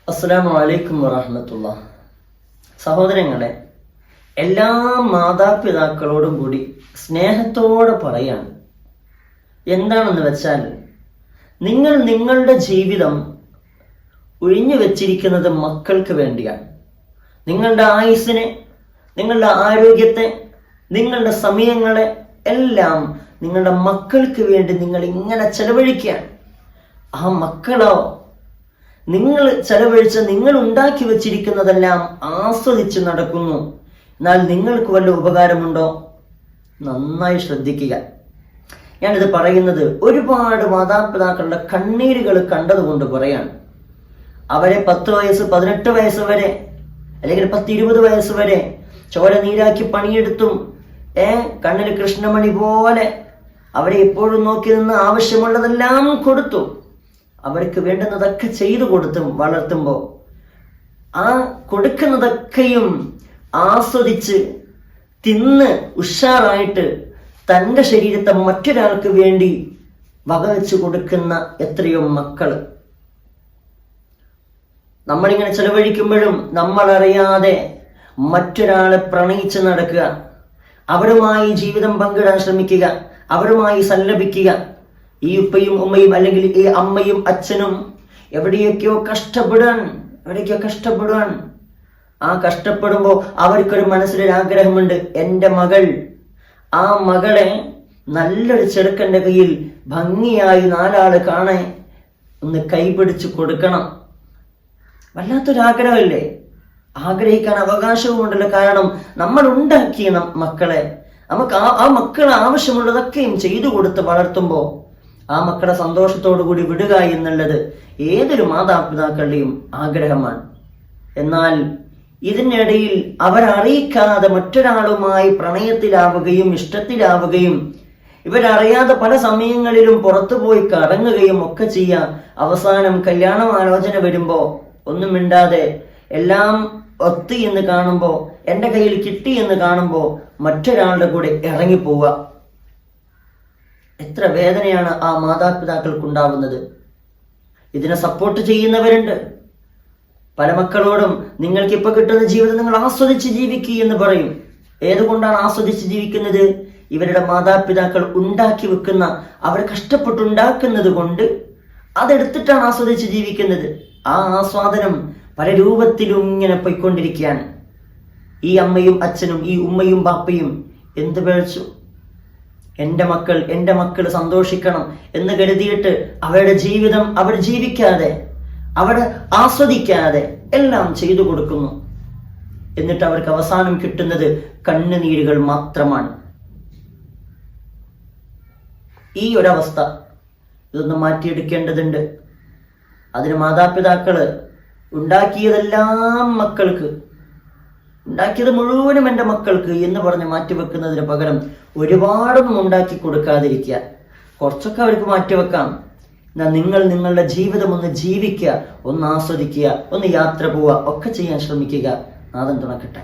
അസ്സലാമു അലൈക്കും വറഹ്മത്തുള്ളാഹി. സഹോദരങ്ങളെ, എല്ലാ മാതാപിതാക്കളോടും കൂടി സ്നേഹത്തോടെ പറയാണ്. എന്താണെന്ന് വെച്ചാൽ, നിങ്ങൾ നിങ്ങളുടെ ജീവിതം ഒഴിഞ്ഞു വെച്ചിരിക്കുന്നത് മക്കൾക്ക് വേണ്ടിയാണ്. നിങ്ങളുടെ ആയുസ്സിനെ, നിങ്ങളുടെ ആരോഗ്യത്തെ, നിങ്ങളുടെ സമയങ്ങളെ എല്ലാം നിങ്ങളുടെ മക്കൾക്ക് വേണ്ടി നിങ്ങൾ ഇങ്ങനെ ചെലവഴിക്കുകയാണ്. ആ മക്കളോ നിങ്ങൾ ചെലവഴിച്ച, നിങ്ങൾ ഉണ്ടാക്കി വെച്ചിരിക്കുന്നതെല്ലാം ആസ്വദിച്ച് നടക്കുന്നു. എന്നാൽ നിങ്ങൾക്ക് വല്ല ഉപകാരമുണ്ടോ? നന്നായി ശ്രദ്ധിക്കുക. ഞാനിത് പറയുന്നത് ഒരുപാട് മാതാപിതാക്കളുടെ കണ്ണീരുകൾ കണ്ടതുകൊണ്ട് പറയാണ്. അവരെ 10 വയസ്സ് 18 വയസ്സ് വരെ, അല്ലെങ്കിൽ 10-20 വയസ്സ് വരെ ചോര നീരാക്കി പണിയെടുത്തും കണ്ണിന് കൃഷ്ണമണി പോലെ അവരെ എപ്പോഴും നോക്കി നിന്ന് ആവശ്യമുള്ളതെല്ലാം കൊടുത്തു. അവർക്ക് വേണ്ടുന്നതൊക്കെ ചെയ്തു കൊടുത്തും വളർത്തുമ്പോൾ ആ കൊടുക്കുന്നതൊക്കെയും ആസ്വദിച്ച് തിന്ന് ഉഷാറായിട്ട് തൻ്റെ ശരീരത്തെ മറ്റൊരാൾക്ക് വേണ്ടി വകവെച്ച് കൊടുക്കുന്ന എത്രയോ മക്കള്. നമ്മളിങ്ങനെ ചെലവഴിക്കുമ്പോഴും നമ്മളറിയാതെ മറ്റൊരാളെ പ്രണയിച്ച് നടക്കുക, അവരുമായി ജീവിതം പങ്കിടാൻ ശ്രമിക്കുക, അവരുമായി സല്ലപിക്കുക. ഈ ഉപ്പയും ഉമ്മയും, അല്ലെങ്കിൽ ഈ അമ്മയും അച്ഛനും എവിടെയൊക്കെയോ കഷ്ടപ്പെടാൻ. ആ കഷ്ടപ്പെടുമ്പോൾ അവർക്കൊരു മനസ്സിലൊരാഗ്രഹമുണ്ട്, എൻ്റെ മകൾ, ആ മകളെ നല്ലൊരു ചെറുക്കൻ്റെ കയ്യിൽ ഭംഗിയായി 4 ആള് കാണാൻ ഒന്ന് കൈപിടിച്ച് കൊടുക്കണം. വല്ലാത്തൊരാഗ്രഹമല്ലേ? ആഗ്രഹിക്കാൻ അവകാശവുമുണ്ടല്ലോ. കാരണം നമ്മൾ ഉണ്ടാക്കിയ മക്കളെ, നമുക്ക് ആ മക്കളെ ആവശ്യമുള്ളതൊക്കെയും ചെയ്തു കൊടുത്ത് വളർത്തുമ്പോൾ ആ മക്കളെ സന്തോഷത്തോടു കൂടി വിടുക എന്നുള്ളത് ഏതൊരു മാതാപിതാക്കളുടെയും ആഗ്രഹമാണ്. എന്നാൽ ഇതിനിടയിൽ അവരറിയിക്കാതെ മറ്റൊരാളുമായി പ്രണയത്തിലാവുകയും ഇഷ്ടത്തിലാവുകയും ഇവരറിയാതെ പല സമയങ്ങളിലും പുറത്തുപോയി കറങ്ങുകയും ഒക്കെ ചെയ്യാം. അവസാനം കല്യാണാലോചന വരുമ്പോ ഒന്നും മിണ്ടാതെ, എല്ലാം ഒത്തി എന്ന് കാണുമ്പോ, എൻ്റെ കയ്യിൽ കിട്ടി എന്ന് കാണുമ്പോ മറ്റൊരാളുടെ കൂടെ ഇറങ്ങിപ്പോവുക. എത്ര വേദനയാണ് ആ മാതാപിതാക്കൾക്കുണ്ടാവുന്നത്. ഇതിനെ സപ്പോർട്ട് ചെയ്യുന്നവരുണ്ട്. പല മക്കളോടും നിങ്ങൾക്ക് ഇപ്പൊ കിട്ടുന്ന ജീവിതം നിങ്ങൾ ആസ്വദിച്ച് ജീവിക്കുക എന്ന് പറയും. ഏതുകൊണ്ടാണ് ആസ്വദിച്ച് ജീവിക്കുന്നത്? ഇവരുടെ മാതാപിതാക്കൾ ഉണ്ടാക്കി വെക്കുന്ന, അവർ കഷ്ടപ്പെട്ടുണ്ടാക്കുന്നത് കൊണ്ട് അതെടുത്തിട്ടാണ് ആസ്വദിച്ച് ജീവിക്കുന്നത്. ആ ആസ്വാദനം പല രൂപത്തിലും ഇങ്ങനെ പോയിക്കൊണ്ടിരിക്കുകയാണ്. ഈ അമ്മയും അച്ഛനും, ഈ ഉമ്മയും ബാപ്പയും എന്ത് പിഴച്ചു? എൻ്റെ മക്കൾ സന്തോഷിക്കണം എന്ന് കരുതിയിട്ട് അവരുടെ ജീവിതം അവർ ജീവിക്കാതെ, അവർ ആസ്വദിക്കാതെ എല്ലാം ചെയ്തു കൊടുക്കുന്നു. എന്നിട്ട് അവർക്ക് അവസാനം കിട്ടുന്നത് കണ്ണുനീരുകൾ മാത്രമാണ്. ഈ ഒരവസ്ഥ ഇതൊന്ന് മാറ്റിയെടുക്കേണ്ടതുണ്ട്. അതിന് മാതാപിതാക്കള് ഉണ്ടാക്കിയതെല്ലാം മക്കൾക്ക്, ഉണ്ടാക്കിയത് മുഴുവനും എൻ്റെ മക്കൾക്ക് എന്ന് പറഞ്ഞ് മാറ്റിവെക്കുന്നതിന് പകരം ഒരുപാടൊന്നും ഉണ്ടാക്കി കൊടുക്കാതിരിക്കുക. കുറച്ചൊക്കെ അവർക്ക് മാറ്റിവെക്കാം. എന്നാൽ നിങ്ങൾ നിങ്ങളുടെ ജീവിതം ഒന്ന് ജീവിക്കുക, ഒന്ന് ആസ്വദിക്കുക, ഒന്ന് യാത്ര പോവുക, ഒക്കെ ചെയ്യാൻ ശ്രമിക്കുക. നാഥൻ തുണക്കട്ടെ.